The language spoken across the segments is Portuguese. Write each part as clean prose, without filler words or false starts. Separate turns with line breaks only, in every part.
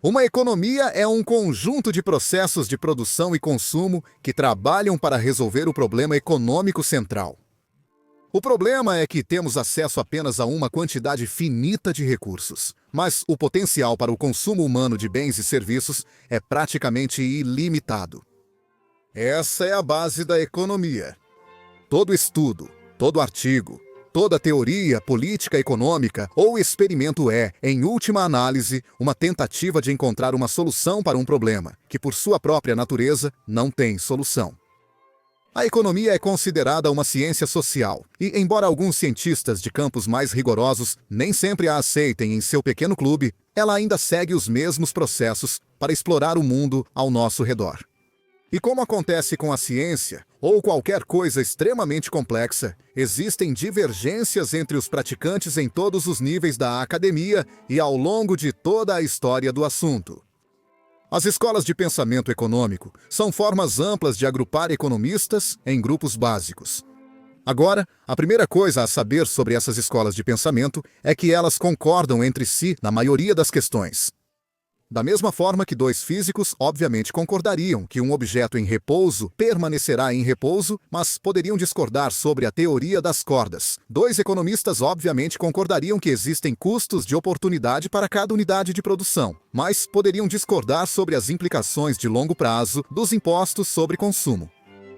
Uma economia é um conjunto de processos de produção e consumo que trabalham para resolver o problema econômico central. O problema é que temos acesso apenas a uma quantidade finita de recursos, mas o potencial para o consumo humano de bens e serviços é praticamente ilimitado. Essa é a base da economia. Todo estudo, todo artigo, toda teoria política econômica ou experimento é, em última análise, uma tentativa de encontrar uma solução para um problema que, por sua própria natureza, não tem solução. A economia é considerada uma ciência social e, embora alguns cientistas de campos mais rigorosos nem sempre a aceitem em seu pequeno clube, ela ainda segue os mesmos processos para explorar o mundo ao nosso redor. E como acontece com a ciência, ou qualquer coisa extremamente complexa, existem divergências entre os praticantes em todos os níveis da academia e ao longo de toda a história do assunto. As escolas de pensamento econômico são formas amplas de agrupar economistas em grupos básicos. Agora, a primeira coisa a saber sobre essas escolas de pensamento é que elas concordam entre si na maioria das questões. Da mesma forma que dois físicos obviamente concordariam que um objeto em repouso permanecerá em repouso, mas poderiam discordar sobre a teoria das cordas. Dois economistas obviamente concordariam que existem custos de oportunidade para cada unidade de produção, mas poderiam discordar sobre as implicações de longo prazo dos impostos sobre consumo.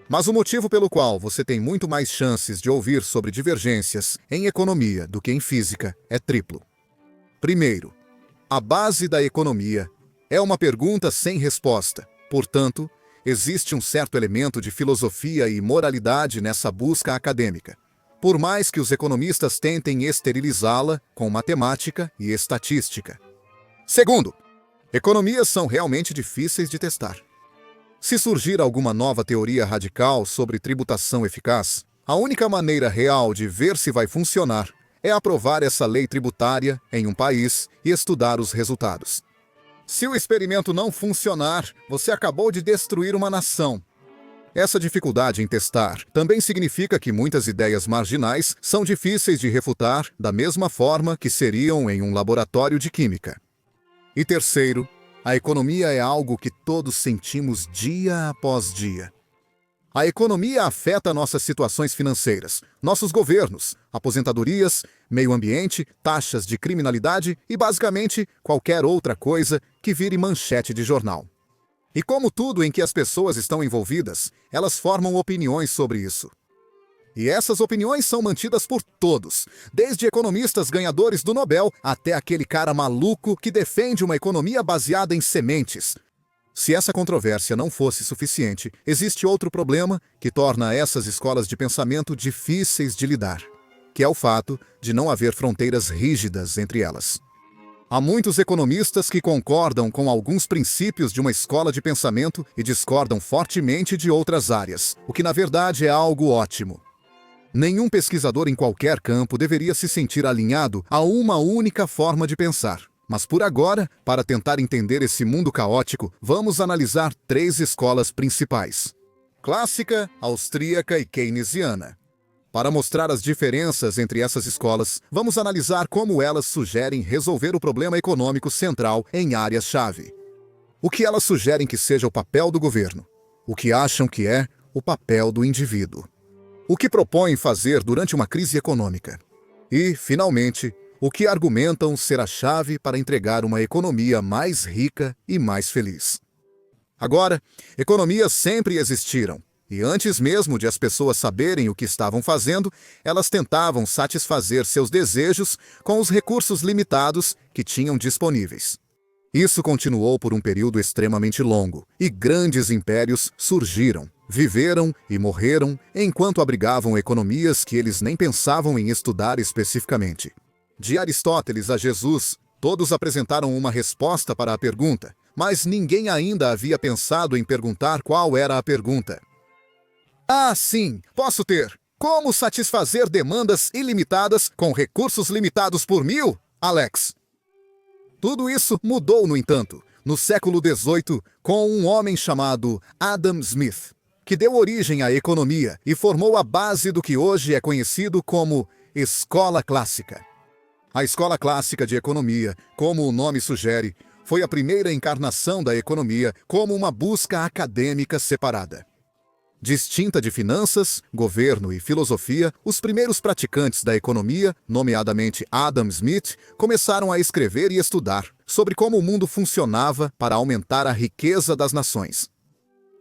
Mas o motivo pelo qual você tem muito mais chances de ouvir sobre divergências em economia do que em física é triplo. Primeiro, a base da economia é uma pergunta sem resposta. Portanto, existe um certo elemento de filosofia e moralidade nessa busca acadêmica, por mais que os economistas tentem esterilizá-la com matemática e estatística. Segundo, economias são realmente difíceis de testar. Se surgir alguma nova teoria radical sobre tributação eficaz, a única maneira real de ver se vai funcionar é aprovar essa lei tributária em um país e estudar os resultados. Se o experimento não funcionar, você acabou de destruir uma nação. Essa dificuldade em testar também significa que muitas ideias marginais são difíceis de refutar da mesma forma que seriam em um laboratório de química. E terceiro, a economia é algo que todos sentimos dia após dia. A economia afeta nossas situações financeiras, nossos governos, aposentadorias, meio ambiente, taxas de criminalidade e, basicamente, qualquer outra coisa que vire manchete de jornal. E como tudo em que as pessoas estão envolvidas, elas formam opiniões sobre isso. E essas opiniões são mantidas por todos, desde economistas ganhadores do Nobel até aquele cara maluco que defende uma economia baseada em sementes. Se essa controvérsia não fosse suficiente, existe outro problema que torna essas escolas de pensamento difíceis de lidar, que é o fato de não haver fronteiras rígidas entre elas. Há muitos economistas que concordam com alguns princípios de uma escola de pensamento e discordam fortemente de outras áreas, o que na verdade é algo ótimo. Nenhum pesquisador em qualquer campo deveria se sentir alinhado a uma única forma de pensar. Mas por agora, para tentar entender esse mundo caótico, vamos analisar 3 escolas principais: clássica, austríaca e keynesiana. Para mostrar as diferenças entre essas escolas, vamos analisar como elas sugerem resolver o problema econômico central em áreas-chave. O que elas sugerem que seja o papel do governo, o que acham que é o papel do indivíduo, o que propõem fazer durante uma crise econômica e, finalmente, o que argumentam ser a chave para entregar uma economia mais rica e mais feliz. Agora, economias sempre existiram, e antes mesmo de as pessoas saberem o que estavam fazendo, elas tentavam satisfazer seus desejos com os recursos limitados que tinham disponíveis. Isso continuou por um período extremamente longo, e grandes impérios surgiram, viveram e morreram enquanto abrigavam economias que eles nem pensavam em estudar especificamente. De Aristóteles a Jesus, todos apresentaram uma resposta para a pergunta, mas ninguém ainda havia pensado em perguntar qual era a pergunta. Ah, sim, posso ter. Como satisfazer demandas ilimitadas com recursos limitados por 1000, Alex? Tudo isso mudou, no entanto, no século XVIII, com um homem chamado Adam Smith, que deu origem à economia e formou a base do que hoje é conhecido como Escola Clássica. A Escola Clássica de Economia, como o nome sugere, Foi a primeira encarnação da economia como uma busca acadêmica separada. Distinta de finanças, governo e filosofia, os primeiros praticantes da economia, nomeadamente Adam Smith, começaram a escrever e estudar sobre como o mundo funcionava para aumentar a riqueza das nações.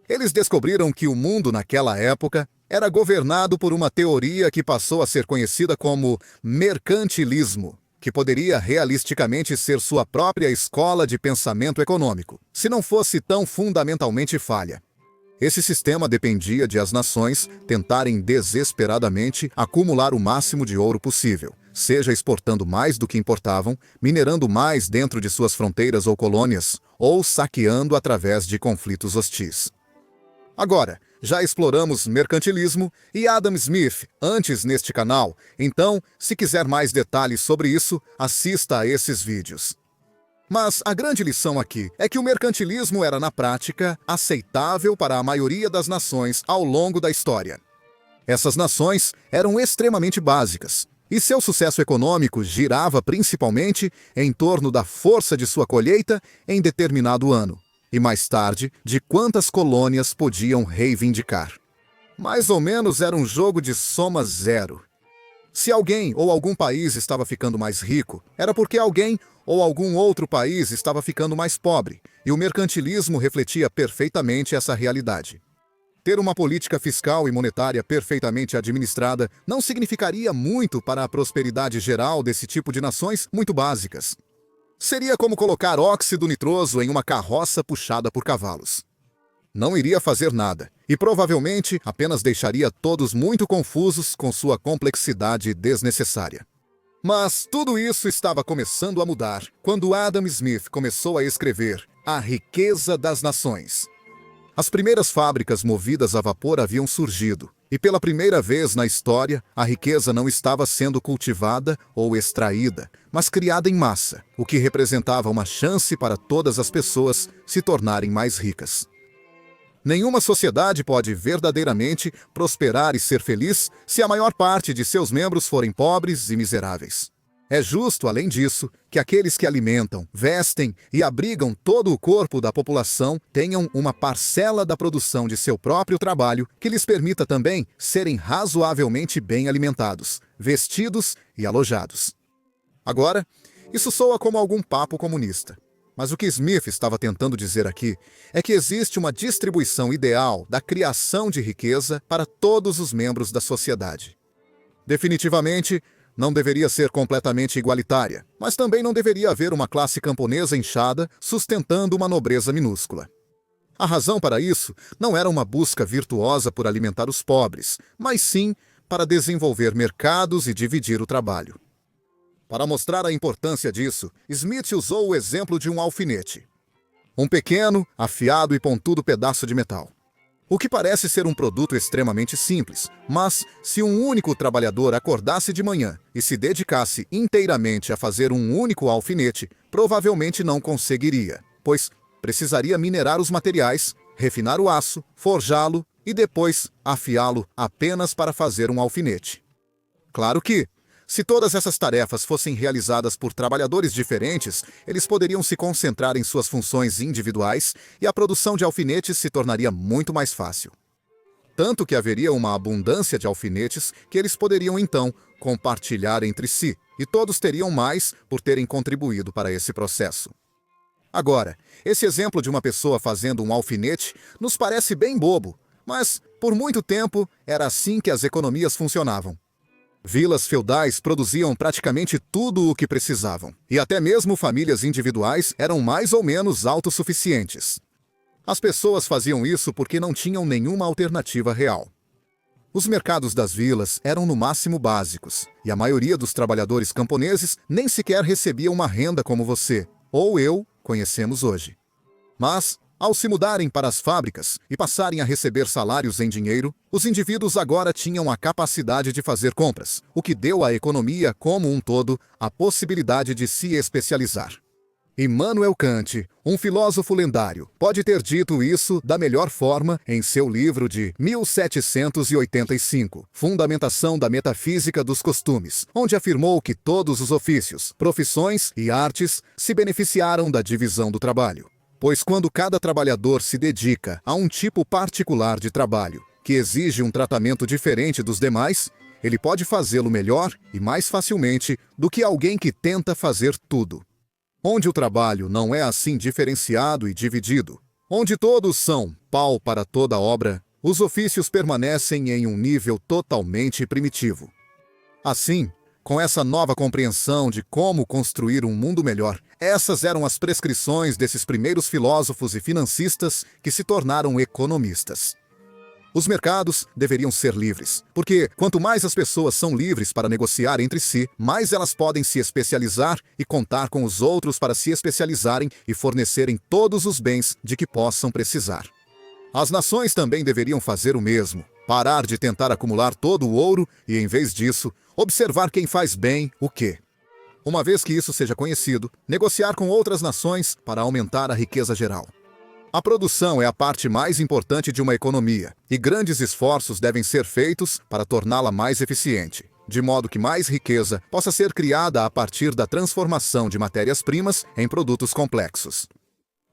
Eles descobriram que o mundo naquela época era governado por uma teoria que passou a ser conhecida como mercantilismo, que poderia realisticamente ser sua própria escola de pensamento econômico, se não fosse tão fundamentalmente falha. Esse sistema dependia de as nações tentarem desesperadamente acumular o máximo de ouro possível, seja exportando mais do que importavam, minerando mais dentro de suas fronteiras ou colônias, ou saqueando através de conflitos hostis. Agora, já exploramos mercantilismo e Adam Smith antes neste canal, então, se quiser mais detalhes sobre isso, assista a esses vídeos. Mas a grande lição aqui é que o mercantilismo era, na prática, aceitável para a maioria das nações ao longo da história. Essas nações eram extremamente básicas, e seu sucesso econômico girava principalmente em torno da força de sua colheita em determinado ano, e mais tarde, de quantas colônias podiam reivindicar. Mais ou menos era um jogo de soma zero. Se alguém ou algum país estava ficando mais rico, era porque alguém ou algum outro país estava ficando mais pobre, e o mercantilismo refletia perfeitamente essa realidade. Ter uma política fiscal e monetária perfeitamente administrada não significaria muito para a prosperidade geral desse tipo de nações muito básicas. Seria como colocar óxido nitroso em uma carroça puxada por cavalos. Não iria fazer nada, e provavelmente apenas deixaria todos muito confusos com sua complexidade desnecessária. Mas tudo isso estava começando a mudar quando Adam Smith começou a escrever A Riqueza das Nações. As primeiras fábricas movidas a vapor haviam surgido, e pela primeira vez na história, a riqueza não estava sendo cultivada ou extraída, mas criada em massa, o que representava uma chance para todas as pessoas se tornarem mais ricas. Nenhuma sociedade pode verdadeiramente prosperar e ser feliz se a maior parte de seus membros forem pobres e miseráveis. É justo, além disso, que aqueles que alimentam, vestem e abrigam todo o corpo da população tenham uma parcela da produção de seu próprio trabalho que lhes permita também serem razoavelmente bem alimentados, vestidos e alojados. Agora, isso soa como algum papo comunista. Mas o que Smith estava tentando dizer aqui é que existe uma distribuição ideal da criação de riqueza para todos os membros da sociedade. Definitivamente, não deveria ser completamente igualitária, mas também não deveria haver uma classe camponesa inchada sustentando uma nobreza minúscula. A razão para isso não era uma busca virtuosa por alimentar os pobres, mas sim para desenvolver mercados e dividir o trabalho. Para mostrar a importância disso, Smith usou o exemplo de um alfinete. Um pequeno, afiado e pontudo pedaço de metal. O que parece ser um produto extremamente simples, mas se um único trabalhador acordasse de manhã e se dedicasse inteiramente a fazer um único alfinete, provavelmente não conseguiria, pois precisaria minerar os materiais, refinar o aço, forjá-lo e depois afiá-lo apenas para fazer um alfinete. Claro que, se todas essas tarefas fossem realizadas por trabalhadores diferentes, eles poderiam se concentrar em suas funções individuais e a produção de alfinetes se tornaria muito mais fácil. Tanto que haveria uma abundância de alfinetes que eles poderiam então compartilhar entre si, e todos teriam mais por terem contribuído para esse processo. Agora, esse exemplo de uma pessoa fazendo um alfinete nos parece bem bobo, mas por muito tempo era assim que as economias funcionavam. Vilas feudais produziam praticamente tudo o que precisavam, e até mesmo famílias individuais eram mais ou menos autossuficientes. As pessoas faziam isso porque não tinham nenhuma alternativa real. Os mercados das vilas eram no máximo básicos, e a maioria dos trabalhadores camponeses nem sequer recebia uma renda como você, ou eu, conhecemos hoje. Mas, ao se mudarem para as fábricas e passarem a receber salários em dinheiro, os indivíduos agora tinham a capacidade de fazer compras, o que deu à economia como um todo a possibilidade de se especializar. Immanuel Kant, um filósofo lendário, pode ter dito isso da melhor forma em seu livro de 1785, Fundamentação da Metafísica dos Costumes, onde afirmou que todos os ofícios, profissões e artes se beneficiaram da divisão do trabalho. Pois quando cada trabalhador se dedica a um tipo particular de trabalho, que exige um tratamento diferente dos demais, ele pode fazê-lo melhor e mais facilmente do que alguém que tenta fazer tudo. Onde o trabalho não é assim diferenciado e dividido, onde todos são pau para toda obra, os ofícios permanecem em um nível totalmente primitivo. Assim, com essa nova compreensão de como construir um mundo melhor, essas eram as prescrições desses primeiros filósofos e financistas que se tornaram economistas. Os mercados deveriam ser livres, porque quanto mais as pessoas são livres para negociar entre si, mais elas podem se especializar e contar com os outros para se especializarem e fornecerem todos os bens de que possam precisar. As nações também deveriam fazer o mesmo, parar de tentar acumular todo o ouro e, em vez disso, observar quem faz bem o quê. Uma vez que isso seja conhecido, negociar com outras nações para aumentar a riqueza geral. A produção é a parte mais importante de uma economia, e grandes esforços devem ser feitos para torná-la mais eficiente, de modo que mais riqueza possa ser criada a partir da transformação de matérias-primas em produtos complexos.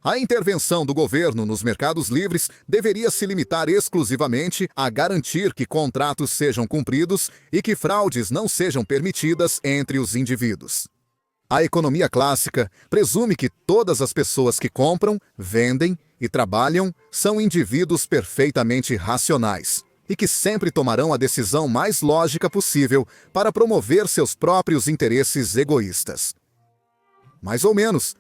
A intervenção do governo nos mercados livres deveria se limitar exclusivamente a garantir que contratos sejam cumpridos e que fraudes não sejam permitidas entre os indivíduos. A economia clássica presume que todas as pessoas que compram, vendem e trabalham são indivíduos perfeitamente racionais e que sempre tomarão a decisão mais lógica possível para promover seus próprios interesses egoístas. Mais ou menos,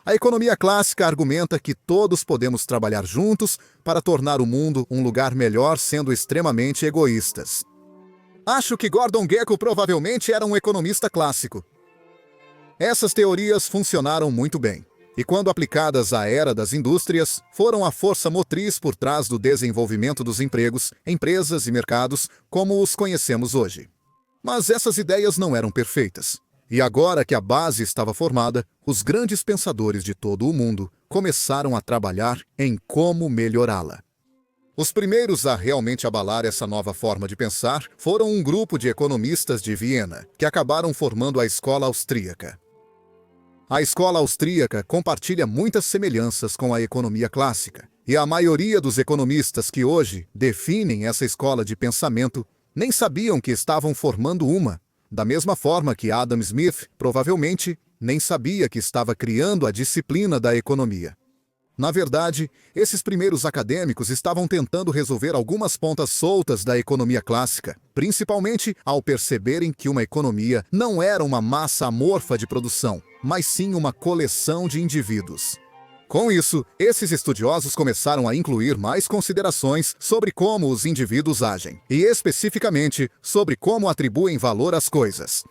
a economia clássica argumenta que todos podemos trabalhar juntos para tornar o mundo um lugar melhor sendo extremamente egoístas. Acho que Gordon Gekko provavelmente era um economista clássico. Essas teorias funcionaram muito bem, e quando aplicadas à era das indústrias, foram a força motriz por trás do desenvolvimento dos empregos, empresas e mercados como os conhecemos hoje. Mas essas ideias não eram perfeitas, e agora que a base estava formada, os grandes pensadores de todo o mundo começaram a trabalhar em como melhorá-la. Os primeiros a realmente abalar essa nova forma de pensar foram um grupo de economistas de Viena, que acabaram formando a Escola Austríaca. A escola austríaca compartilha muitas semelhanças com a economia clássica, e a maioria dos economistas que hoje definem essa escola de pensamento nem sabiam que estavam formando uma, da mesma forma que Adam Smith, provavelmente, nem sabia que estava criando a disciplina da economia. Na verdade, esses primeiros acadêmicos estavam tentando resolver algumas pontas soltas da economia clássica, principalmente ao perceberem que uma economia não era uma massa amorfa de produção, mas sim uma coleção de indivíduos. Com isso, esses estudiosos começaram a incluir mais considerações sobre como os indivíduos agem, e especificamente sobre como atribuem valor às coisas.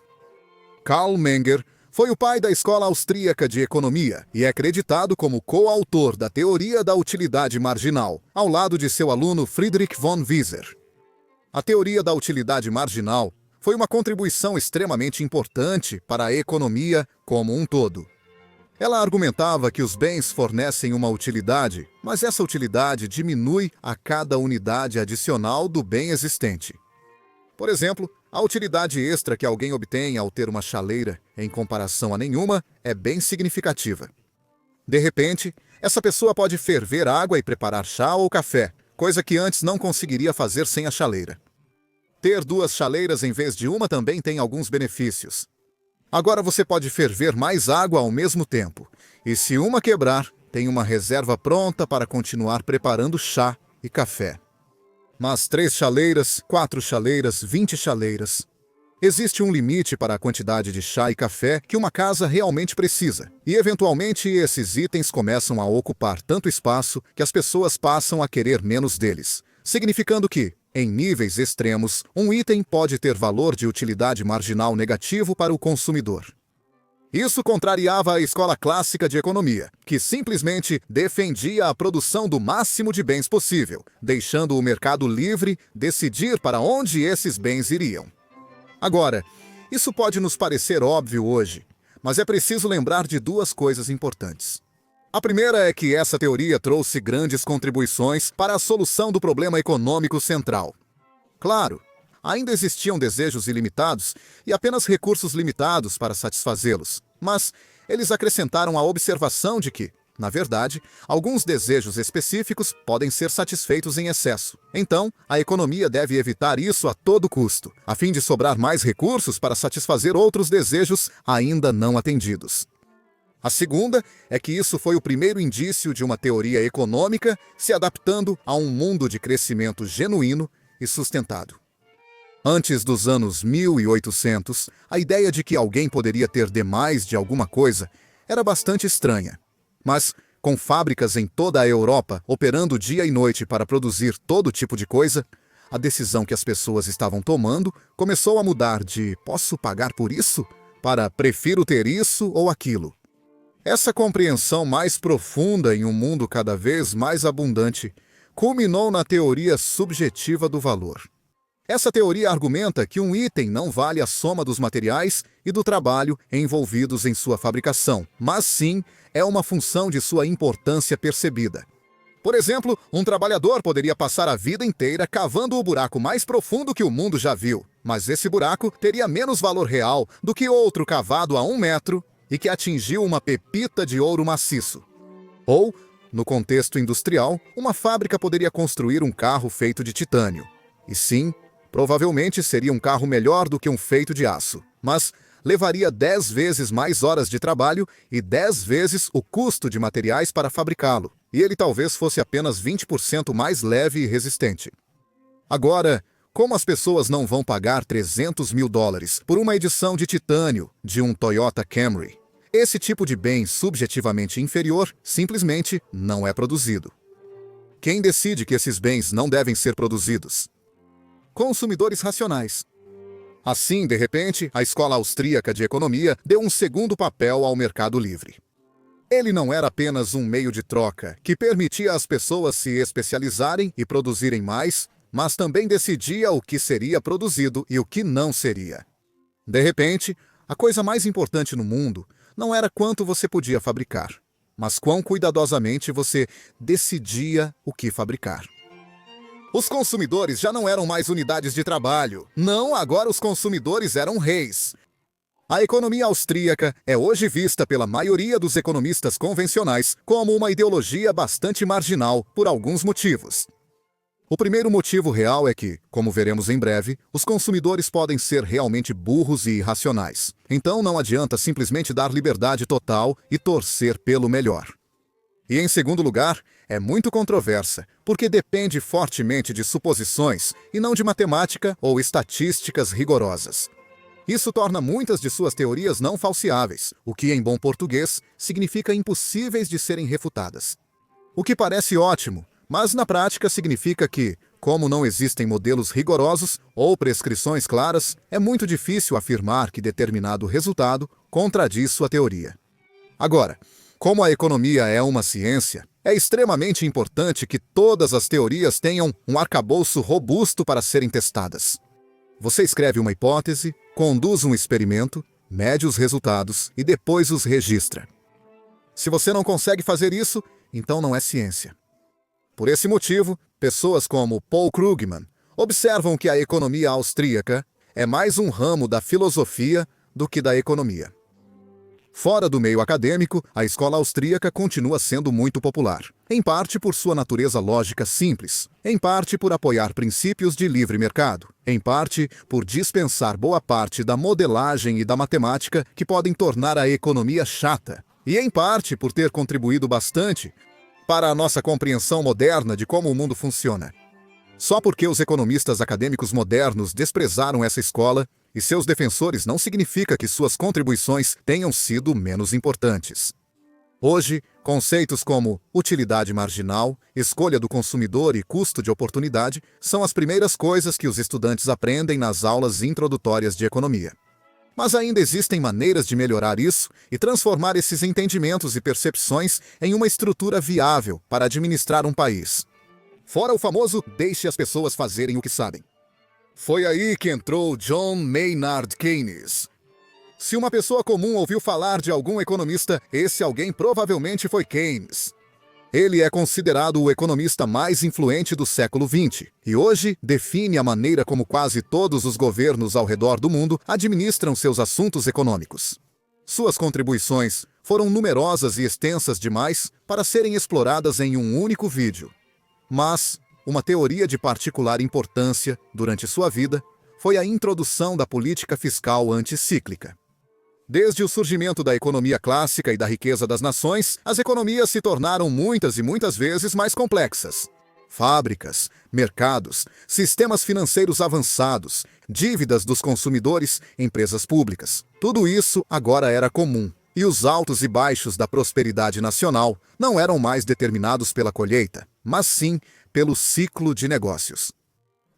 Karl Menger foi o pai da escola austríaca de economia e é acreditado como coautor da teoria da utilidade marginal, ao lado de seu aluno Friedrich von Wieser. A teoria da utilidade marginal foi uma contribuição extremamente importante para a economia como um todo. Ela argumentava que os bens fornecem uma utilidade, mas essa utilidade diminui a cada unidade adicional do bem existente. Por exemplo, a utilidade extra que alguém obtém ao ter uma chaleira, em comparação a nenhuma, é bem significativa. De repente, essa pessoa pode ferver água e preparar chá ou café, coisa que antes não conseguiria fazer sem a chaleira. Ter duas chaleiras em vez de uma também tem alguns benefícios. Agora você pode ferver mais água ao mesmo tempo, e se uma quebrar, tem uma reserva pronta para continuar preparando chá e café. Mas 3 chaleiras, 4 chaleiras, 20 chaleiras. Existe um limite para a quantidade de chá e café que uma casa realmente precisa, e eventualmente esses itens começam a ocupar tanto espaço que as pessoas passam a querer menos deles, significando que, em níveis extremos, um item pode ter valor de utilidade marginal negativo para o consumidor. Isso contrariava a escola clássica de economia, que simplesmente defendia a produção do máximo de bens possível, deixando o mercado livre decidir para onde esses bens iriam. Agora, isso pode nos parecer óbvio hoje, Mas é preciso lembrar de duas coisas importantes. A primeira é que essa teoria trouxe grandes contribuições para a solução do problema econômico central. Claro, ainda existiam desejos ilimitados e apenas recursos limitados para satisfazê-los, mas eles acrescentaram a observação de que, na verdade, alguns desejos específicos podem ser satisfeitos em excesso. Então, a economia deve evitar isso a todo custo, a fim de sobrar mais recursos para satisfazer outros desejos ainda não atendidos. A segunda é que isso foi o primeiro indício de uma teoria econômica se adaptando a um mundo de crescimento genuíno e sustentado. Antes dos anos 1800, a ideia de que alguém poderia ter demais de alguma coisa era bastante estranha. Mas, com fábricas em toda a Europa operando dia e noite para produzir todo tipo de coisa, a decisão que as pessoas estavam tomando começou a mudar de "posso pagar por isso?" para "prefiro ter isso ou aquilo". Essa compreensão mais profunda em um mundo cada vez mais abundante culminou na teoria subjetiva do valor. Essa teoria argumenta que um item não vale a soma dos materiais e do trabalho envolvidos em sua fabricação, mas sim é uma função de sua importância percebida. Por exemplo, um trabalhador poderia passar a vida inteira cavando o buraco mais profundo que o mundo já viu, mas esse buraco teria menos valor real do que outro cavado a 1 metro e que atingiu uma pepita de ouro maciço. Ou, no contexto industrial, uma fábrica poderia construir um carro feito de titânio. E sim, provavelmente seria um carro melhor do que um feito de aço, mas levaria 10 vezes mais horas de trabalho e 10 vezes o custo de materiais para fabricá-lo, e ele talvez fosse apenas 20% mais leve e resistente. Agora, como as pessoas não vão pagar $300 mil por uma edição de titânio de um Toyota Camry? Esse tipo de bem subjetivamente inferior simplesmente não é produzido. Quem decide que esses bens não devem ser produzidos? Consumidores racionais. Assim, de repente, a escola austríaca de economia deu um segundo papel ao mercado livre. Ele não era apenas um meio de troca que permitia às pessoas se especializarem e produzirem mais, mas também decidia o que seria produzido e o que não seria. De repente, a coisa mais importante no mundo não era quanto você podia fabricar, mas quão cuidadosamente você decidia o que fabricar. Os consumidores já não eram mais unidades de trabalho. Não, agora os consumidores eram reis. A economia austríaca é hoje vista pela maioria dos economistas convencionais como uma ideologia bastante marginal por alguns motivos. O primeiro motivo real é que, como veremos em breve, os consumidores podem ser realmente burros e irracionais. Então não adianta simplesmente dar liberdade total e torcer pelo melhor. E em segundo lugar, é muito controversa, porque depende fortemente de suposições e não de matemática ou estatísticas rigorosas. Isso torna muitas de suas teorias não falseáveis, o que em bom português significa impossíveis de serem refutadas. O que parece ótimo, mas na prática significa que, como não existem modelos rigorosos ou prescrições claras, é muito difícil afirmar que determinado resultado contradiz sua teoria. Agora, como a economia é uma ciência, é extremamente importante que todas as teorias tenham um arcabouço robusto para serem testadas. Você escreve uma hipótese, conduz um experimento, mede os resultados e depois os registra. Se você não consegue fazer isso, então não é ciência. Por esse motivo, pessoas como Paul Krugman observam que a economia austríaca é mais um ramo da filosofia do que da economia. Fora do meio acadêmico, a escola austríaca continua sendo muito popular, em parte por sua natureza lógica simples, em parte por apoiar princípios de livre mercado, em parte por dispensar boa parte da modelagem e da matemática que podem tornar a economia chata, e em parte por ter contribuído bastante para a nossa compreensão moderna de como o mundo funciona. Só porque os economistas acadêmicos modernos desprezaram essa escola e seus defensores não significa que suas contribuições tenham sido menos importantes. Hoje, conceitos como utilidade marginal, escolha do consumidor e custo de oportunidade são as primeiras coisas que os estudantes aprendem nas aulas introdutórias de economia. Mas ainda existem maneiras de melhorar isso e transformar esses entendimentos e percepções em uma estrutura viável para administrar um país. Fora o famoso "deixe as pessoas fazerem o que sabem". Foi aí que entrou John Maynard Keynes. Se uma pessoa comum ouviu falar de algum economista, esse alguém provavelmente foi Keynes. Ele é considerado o economista mais influente do século XX e hoje define a maneira como quase todos os governos ao redor do mundo administram seus assuntos econômicos. Suas contribuições foram numerosas e extensas demais para serem exploradas em um único vídeo. Mas uma teoria de particular importância durante sua vida foi a introdução da política fiscal anticíclica. Desde o surgimento da economia clássica e da riqueza das nações, as economias se tornaram muitas e muitas vezes mais complexas. Fábricas, mercados, sistemas financeiros avançados, dívidas dos consumidores, empresas públicas. Tudo isso agora era comum, e os altos e baixos da prosperidade nacional não eram mais determinados pela colheita, mas sim pelo ciclo de negócios.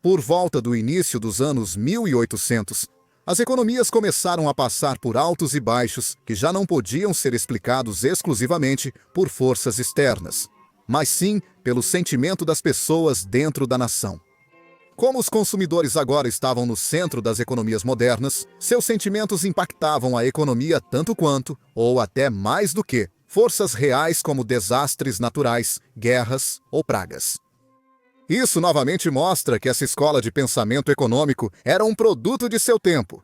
Por volta do início dos anos 1800, as economias começaram a passar por altos e baixos que já não podiam ser explicados exclusivamente por forças externas, mas sim pelo sentimento das pessoas dentro da nação. Como os consumidores agora estavam no centro das economias modernas, seus sentimentos impactavam a economia tanto quanto, ou até mais do que, forças reais como desastres naturais, guerras ou pragas. Isso novamente mostra que essa escola de pensamento econômico era um produto de seu tempo.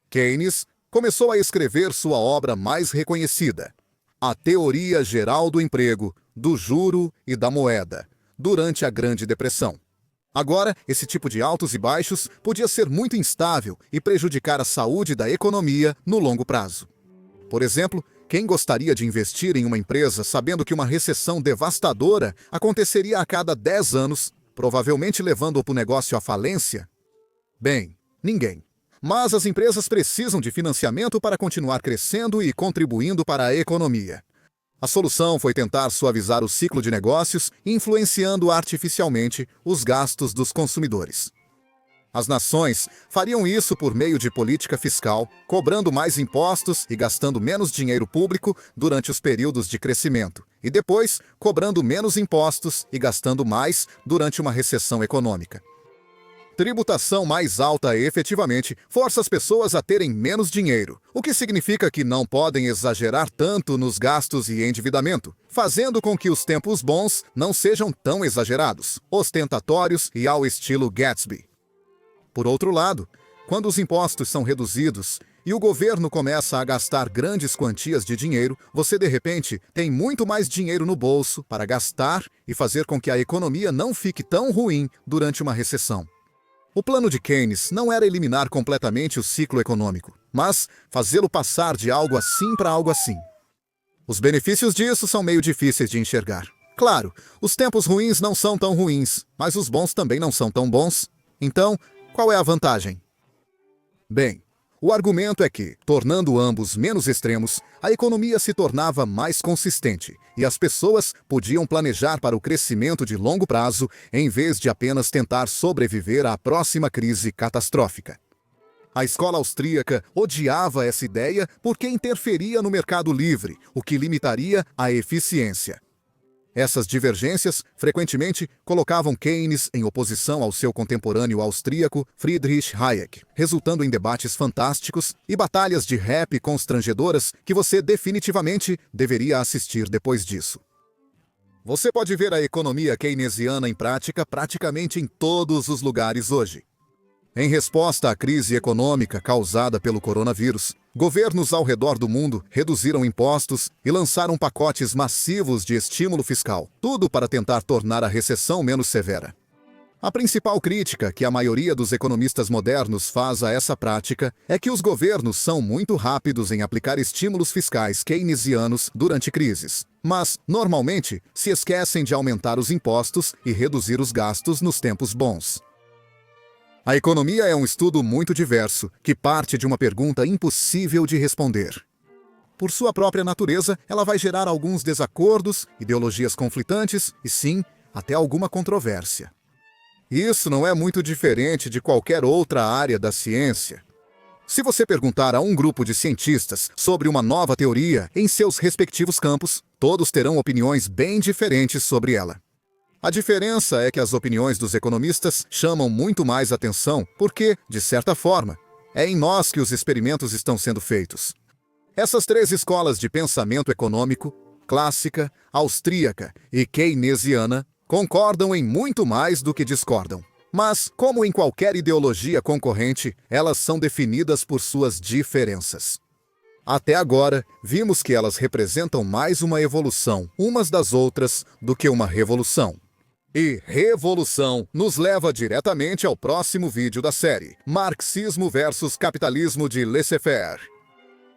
Keynes começou a escrever sua obra mais reconhecida, A Teoria Geral do Emprego, do Juro e da Moeda, durante a Grande Depressão. Agora, esse tipo de altos e baixos podia ser muito instável e prejudicar a saúde da economia no longo prazo. Por exemplo, quem gostaria de investir em uma empresa sabendo que uma recessão devastadora aconteceria a cada 10 anos, provavelmente levando o negócio à falência? Bem, ninguém. Mas as empresas precisam de financiamento para continuar crescendo e contribuindo para a economia. A solução foi tentar suavizar o ciclo de negócios, influenciando artificialmente os gastos dos consumidores. As nações fariam isso por meio de política fiscal, cobrando mais impostos e gastando menos dinheiro público durante os períodos de crescimento, e depois cobrando menos impostos e gastando mais durante uma recessão econômica. Tributação mais alta efetivamente força as pessoas a terem menos dinheiro, o que significa que não podem exagerar tanto nos gastos e endividamento, fazendo com que os tempos bons não sejam tão exagerados, ostentatórios e ao estilo Gatsby. Por outro lado, quando os impostos são reduzidos e o governo começa a gastar grandes quantias de dinheiro, você de repente tem muito mais dinheiro no bolso para gastar e fazer com que a economia não fique tão ruim durante uma recessão. O plano de Keynes não era eliminar completamente o ciclo econômico, mas fazê-lo passar de algo assim para algo assim. Os benefícios disso são meio difíceis de enxergar. Claro, os tempos ruins não são tão ruins, mas os bons também não são tão bons. Então, qual é a vantagem? Bem, o argumento é que, tornando ambos menos extremos, a economia se tornava mais consistente e as pessoas podiam planejar para o crescimento de longo prazo em vez de apenas tentar sobreviver à próxima crise catastrófica. A escola austríaca odiava essa ideia porque interferia no mercado livre, o que limitaria a eficiência. Essas divergências, frequentemente, colocavam Keynes em oposição ao seu contemporâneo austríaco Friedrich Hayek, resultando em debates fantásticos e batalhas de rap constrangedoras que você definitivamente deveria assistir depois disso. Você pode ver a economia keynesiana em prática praticamente em todos os lugares hoje. Em resposta à crise econômica causada pelo coronavírus, governos ao redor do mundo reduziram impostos e lançaram pacotes massivos de estímulo fiscal, tudo para tentar tornar a recessão menos severa. A principal crítica que a maioria dos economistas modernos faz a essa prática é que os governos são muito rápidos em aplicar estímulos fiscais keynesianos durante crises, mas, normalmente, se esquecem de aumentar os impostos e reduzir os gastos nos tempos bons. A economia é um estudo muito diverso, que parte de uma pergunta impossível de responder. Por sua própria natureza, ela vai gerar alguns desacordos, ideologias conflitantes e, sim, até alguma controvérsia. Isso não é muito diferente de qualquer outra área da ciência. Se você perguntar a um grupo de cientistas sobre uma nova teoria em seus respectivos campos, todos terão opiniões bem diferentes sobre ela. A diferença é que as opiniões dos economistas chamam muito mais atenção porque, de certa forma, É em nós que os experimentos estão sendo feitos. Essas três escolas de pensamento econômico, clássica, austríaca e keynesiana, concordam em muito mais do que discordam. Mas, como em qualquer ideologia concorrente, elas são definidas por suas diferenças. Até agora, vimos que elas representam mais uma evolução umas das outras do que uma revolução. E revolução nos leva diretamente ao próximo vídeo da série, Marxismo versus Capitalismo de Laissez-faire.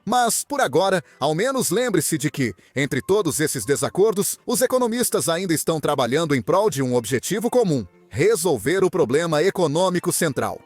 Mas, por agora, ao menos lembre-se de que, entre todos esses desacordos, os economistas ainda estão trabalhando em prol de um objetivo comum: resolver o problema econômico central.